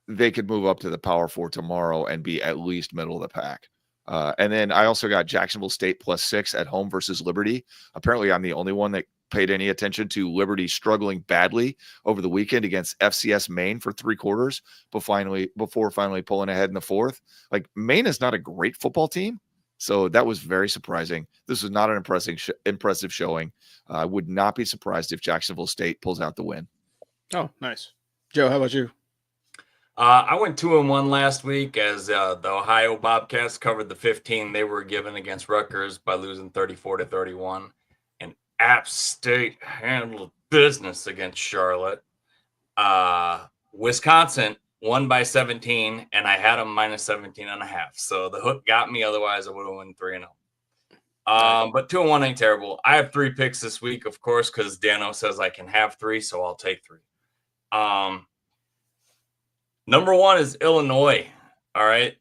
they could move up to the Power Four tomorrow and be at least middle of the pack. And then I also got Jacksonville State +6 at home versus Liberty. Apparently, I'm the only one that paid any attention to Liberty struggling badly over the weekend against FCS Maine for 3 quarters, before finally pulling ahead in the fourth. Like, Maine is not a great football team, so that was very surprising. This was not an impressive showing. I would not be surprised if Jacksonville State pulls out the win. Oh, nice. Joe, how about you? I went 2-1 last week as the Ohio Bobcats covered the 15 they were given against Rutgers by losing 34-31. And App State handled business against Charlotte. Wisconsin won by 17, and I had them minus 17.5. So the hook got me. Otherwise, I would have won 3-0. But 2-1 ain't terrible. I have 3 picks this week, of course, because Dano says I can have 3, so I'll take 3. Number 1 is Illinois. All right.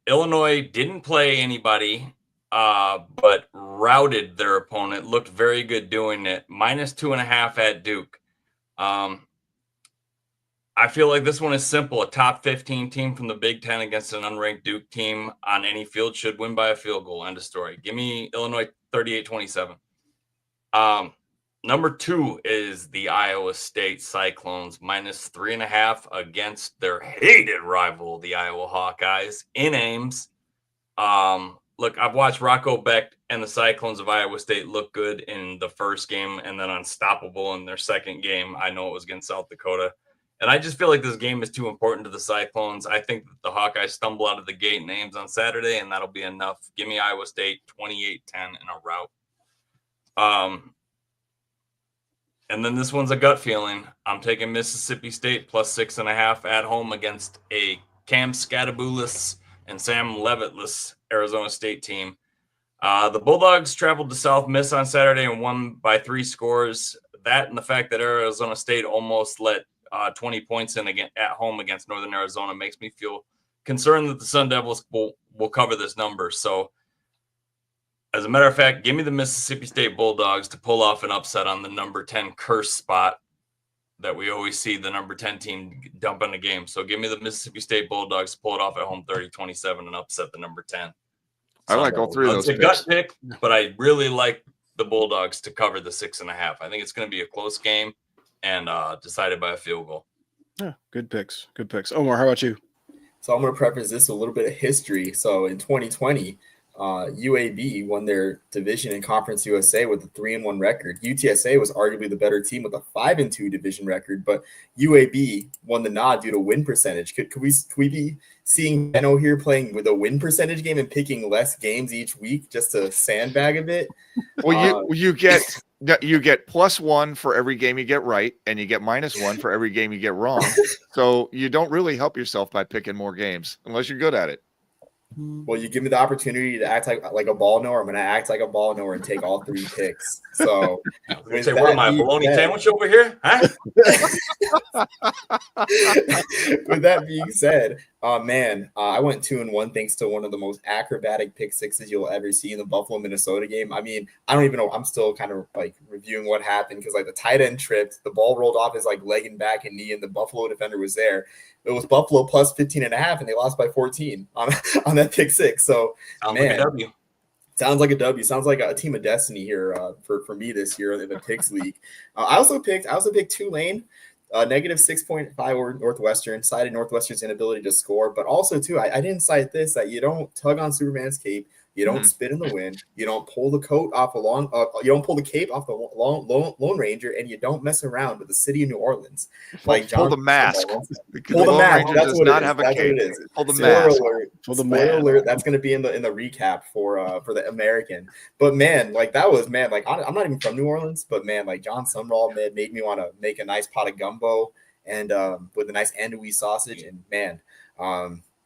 Illinois didn't play anybody, but routed their opponent. Looked very good doing it. Minus 2.5 at Duke. I feel like this one is simple. A top 15 team from the Big Ten against an unranked Duke team on any field should win by a field goal. End of story. Give me Illinois 38-27. Number 2 is the Iowa State Cyclones, minus 3.5 against their hated rival, the Iowa Hawkeyes, in Ames. Look, I've watched Rocco Beck and the Cyclones of Iowa State look good in the first game and then unstoppable in their second game. I know it was against South Dakota. And I just feel like this game is too important to the Cyclones. I think that the Hawkeyes stumble out of the gate in Ames on Saturday, and that'll be enough. Give me Iowa State 28-10 in a rout. And then this one's a gut feeling. I'm taking Mississippi State +6.5 at home against a Cam Scattaboulis and Sam Levitt-less Arizona State team. The Bulldogs traveled to South Miss on Saturday and won by 3 scores. That and the fact that Arizona State almost let 20 points in again at home against Northern Arizona makes me feel concerned that the Sun Devils will cover this number. So, as a matter of fact, give me the Mississippi State Bulldogs to pull off an upset on the number 10 curse spot that we always see the number 10 team dump in a game. So give me the Mississippi State Bulldogs to pull it off at home 30-27 and upset the number 10. I like all 3 of those picks. It's a gut pick, but I really like the Bulldogs to cover the 6.5. I think it's going to be a close game and decided by a field goal. Yeah, good picks. Good picks. Omar, how about you? So I'm going to preface this with a little bit of history. So in 2020, UAB won their division in Conference USA with a 3-1 record. UTSA was arguably the better team with a 5-2 division record, but UAB won the nod due to win percentage. Could we be seeing Benno here playing with a win percentage game and picking less games each week just to sandbag a bit? Well, you get +1 for every game you get right, and you get -1 for every game you get wrong. So you don't really help yourself by picking more games unless you're good at it. Well, you give me the opportunity to act like a ball knower. I'm going to act like a ball knower and take all 3 picks. So, say, what am I, a bologna sandwich over here? Huh? With that being said, I went 2-1 thanks to one of the most acrobatic pick sixes you'll ever see in the Buffalo Minnesota game. I mean, I don't even know. I'm still kind of like reviewing what happened because like the tight end tripped, the ball rolled off his like leg and back and knee, and the Buffalo defender was there. It was Buffalo +15.5, and they lost by 14 on that pick 6. So, Sounds like a W. Sounds like a W. Sounds like a team of destiny here for me this year in the picks league. I also picked Tulane. -6.5 over Northwestern. Cited Northwestern's inability to score, but also too, I didn't cite this, that you don't tug on Superman's cape, you don't spit in the wind, you don't pull the coat off you don't pull the cape off the Lone Ranger, and you don't mess around with the city of New Orleans. Like pull the mask. Pull the mask. That's what not it is. have a That's cape. what it is. Pull the Spoiler mask. alert. Pull the Spoiler mask. alert. That's going to be in the recap for the American. But man, like that was like I'm not even from New Orleans, but man, like John Sumrall made me want to make a nice pot of gumbo and with a nice andouille sausage. And man,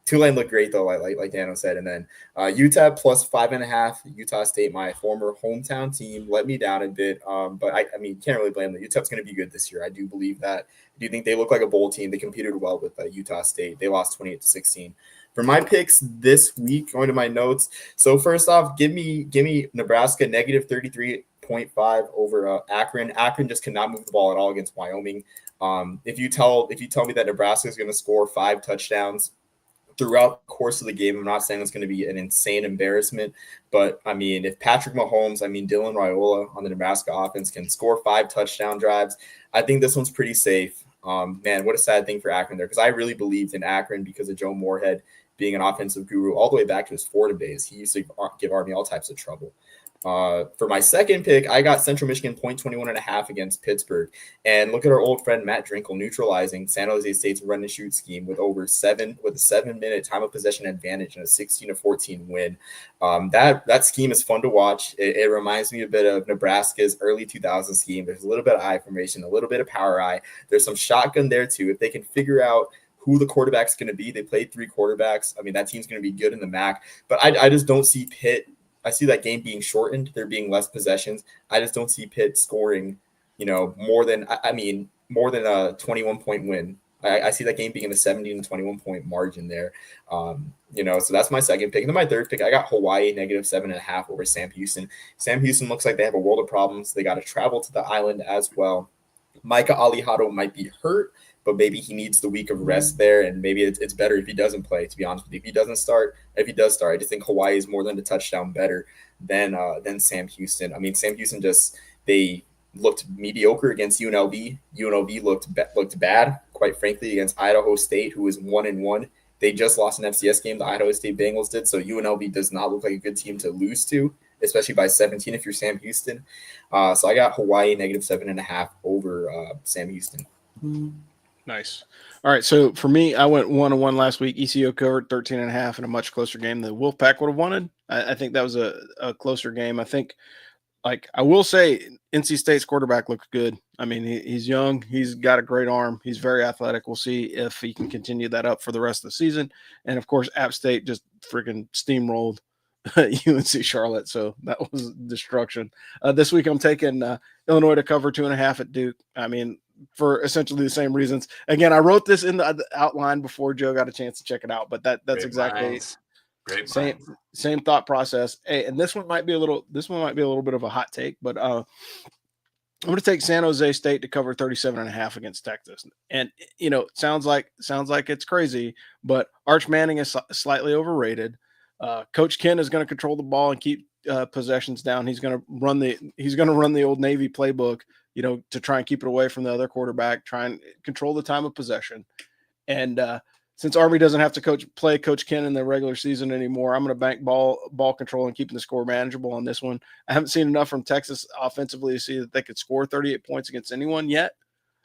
Tulane looked great though, like Dano said. And then Utah +5.5. Utah State, my former hometown team, let me down a bit. But I mean, can't really blame them. Utah's going to be good this year. I do believe that. I do think they look like a bowl team. They competed well with Utah State. They lost 28-16. For my picks this week, going to my notes. So first off, give me Nebraska -33.5 over Akron. Akron just cannot move the ball at all against Wyoming. If you tell me that Nebraska is going to score 5 touchdowns throughout the course of the game, I'm not saying it's going to be an insane embarrassment, but I mean, if Patrick Mahomes, Dylan Raiola on the Nebraska offense can score 5 touchdown drives, I think this one's pretty safe. Man, what a sad thing for Akron there, because I really believed in Akron because of Joe Moorhead being an offensive guru all the way back to his Fordham days. He used to give Army all types of trouble. For my second pick, I got Central Michigan +21.5 against Pittsburgh. And look at our old friend Matt Drinkle neutralizing San Jose State's run and shoot scheme with a 7-minute time of possession advantage and a 16-14 win. That scheme is fun to watch. It reminds me a bit of Nebraska's early 2000s scheme. There's a little bit of eye formation, a little bit of power eye. There's some shotgun there too. If they can figure out who the quarterback's going to be, they played 3 quarterbacks. I mean, that team's going to be good in the MAC. But I just don't see Pitt. I see that game being shortened. There being less possessions. I just don't see Pitt scoring, more than a 21-point win. I see that game being in a 17 to 21-point margin there. So that's my second pick. And then my third pick, I got Hawaii -7.5 over Sam Houston. Sam Houston looks like they have a world of problems. They got to travel to the island as well. Micah Alihado might be hurt, but maybe he needs the week of rest there, and maybe it's better if he doesn't play, to be honest with you. If he does start, I just think Hawaii is more than a touchdown better than Sam Houston. I mean, Sam Houston they looked mediocre against UNLV. UNLV looked bad, quite frankly, against Idaho State, who is 1-1. They just lost an FCS game, the Idaho State Bengals did, so UNLV does not look like a good team to lose to, especially by 17 if you're Sam Houston. So I got Hawaii -7.5 over Sam Houston. Nice. All right. So for me, I went 1-1 last week. ECU covered 13.5 in a much closer game than Wolfpack would have wanted. I think that was a closer game. I think, I will say, NC State's quarterback looks good. I mean, he's young. He's got a great arm. He's very athletic. We'll see if he can continue that up for the rest of the season. And of course, App State just freaking steamrolled UNC Charlotte. So that was destruction. This week, I'm taking Illinois to cover 2.5 at Duke. I mean, for essentially the same reasons. Again, I wrote this in the outline before Joe got a chance to check it out, but that's Great exactly minds. Great same thought process. Hey, and this one might be a little bit of a hot take, but I'm going to take San Jose State to cover 37.5 against Texas. And sounds like it's crazy, but Arch Manning is slightly overrated. Coach Ken is going to control the ball and keep possessions down. He's going to run the old Navy playbook, to try and keep it away from the other quarterback, try and control the time of possession. And since Army doesn't have to play Coach Ken in the regular season anymore, I'm going to bank ball control and keeping the score manageable on this one. I haven't seen enough from Texas offensively to see that they could score 38 points against anyone yet.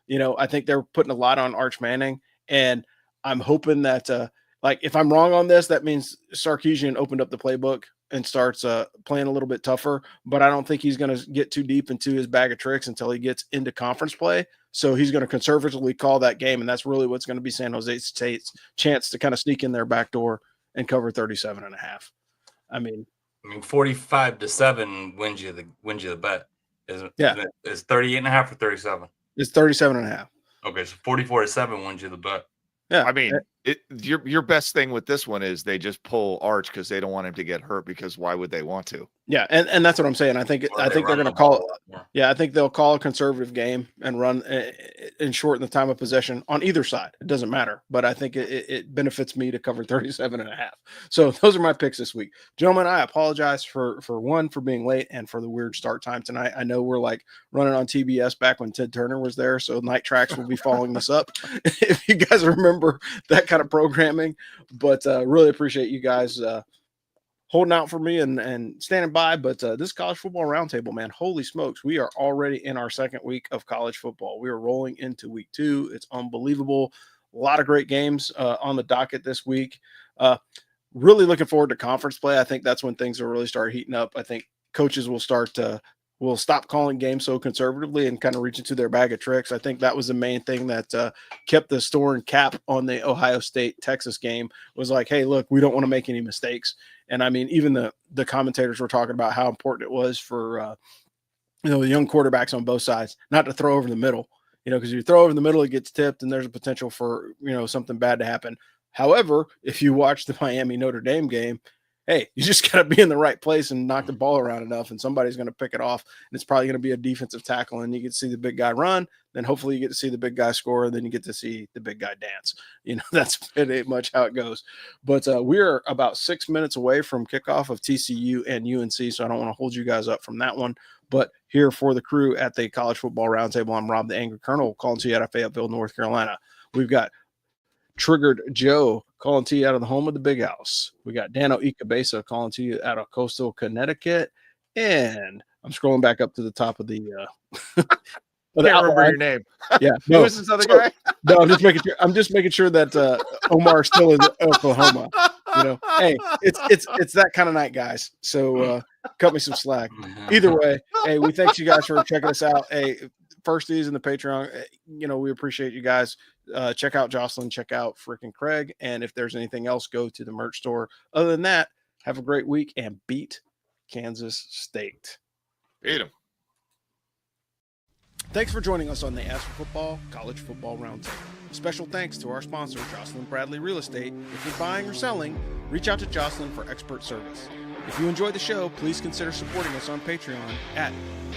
I think they're putting a lot on Arch Manning, and I'm hoping that if I'm wrong on this, that means Sarkisian opened up the playbook and starts playing a little bit tougher, but I don't think he's going to get too deep into his bag of tricks until he gets into conference play. So he's going to conservatively call that game, and that's really what's going to be San Jose State's chance to kind of sneak in their back door and cover 37.5. I mean 45-7 wins you the bet. Is 38.5 or 37? It's 37.5. Okay, so 44-7 wins you the bet. Yeah, I mean, Your best thing with this one is they just pull Arch because they don't want him to get hurt, because why would they want to? Yeah, and that's what I'm saying. I think they're going to call it. Yeah, I think they'll call a conservative game and run and shorten the time of possession on either side. It doesn't matter, but I think it benefits me to cover 37.5. So those are my picks this week, gentlemen. I apologize for being late and for the weird start time tonight. I know we're like running on TBS back when Ted Turner was there, so Night Tracks will be following this up if you guys remember that kind of programming. But really appreciate you guys holding out for me and standing by. But this college football roundtable, man, holy smokes, we are already in our second week of college football. We are rolling into week 2. It's unbelievable. A lot of great games on the docket this week. Really looking forward to conference play. I think that's when things will really start heating up. I think coaches will stop calling games so conservatively and kind of reach into their bag of tricks. I think that was the main thing that kept the store and cap on the Ohio State-Texas game, was like, hey, look, we don't want to make any mistakes. And I mean, even the commentators were talking about how important it was for the young quarterbacks on both sides not to throw over the middle, because you throw over the middle, it gets tipped and there's a potential for, something bad to happen. However, if you watch the Miami Notre Dame game, hey, you just got to be in the right place and knock the ball around enough, and somebody's going to pick it off. And it's probably going to be a defensive tackle, and you get to see the big guy run. Then hopefully you get to see the big guy score, and then you get to see the big guy dance. That's pretty much how it goes. But we're about 6 minutes away from kickoff of TCU and UNC, so I don't want to hold you guys up from that one. But here for the crew at the College Football Roundtable, I'm Rob the Angry Colonel, calling to you out of Fayetteville, North Carolina. We've got Triggered Joe calling to you out of the home of the Big House. We got Dano Ikebesa calling to you out of coastal Connecticut. And I'm scrolling back up to the top of the I can't remember your name. Yeah. Who is this other guy? No, I'm just making sure that Omar still in Oklahoma. Hey, it's that kind of night, guys. So cut me some slack. Either way, hey, we thank you guys for checking us out. Hey, Firsties and the Patreon, we appreciate you guys. Check out Jocelyn, check out frickin' Craig, and if there's anything else, go to the merch store. Other than that, have a great week and beat Kansas State. Beat them. Thanks for joining us on the As for Football College Football Roundtable. Special thanks to our sponsor, Jocelyn Bradley Real Estate. If you're buying or selling, reach out to Jocelyn for expert service. If you enjoyed the show, please consider supporting us on Patreon at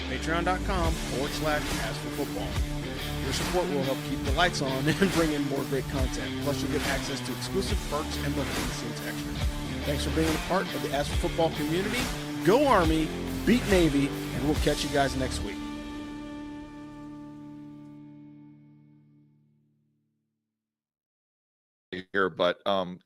patreon.com/asforfootball. Your support will help keep the lights on and bring in more great content. Plus, you'll get access to exclusive perks and behind-the-scenes extras. Thanks for being a part of the As for Football community. Go Army, beat Navy, and we'll catch you guys next week. Here, but can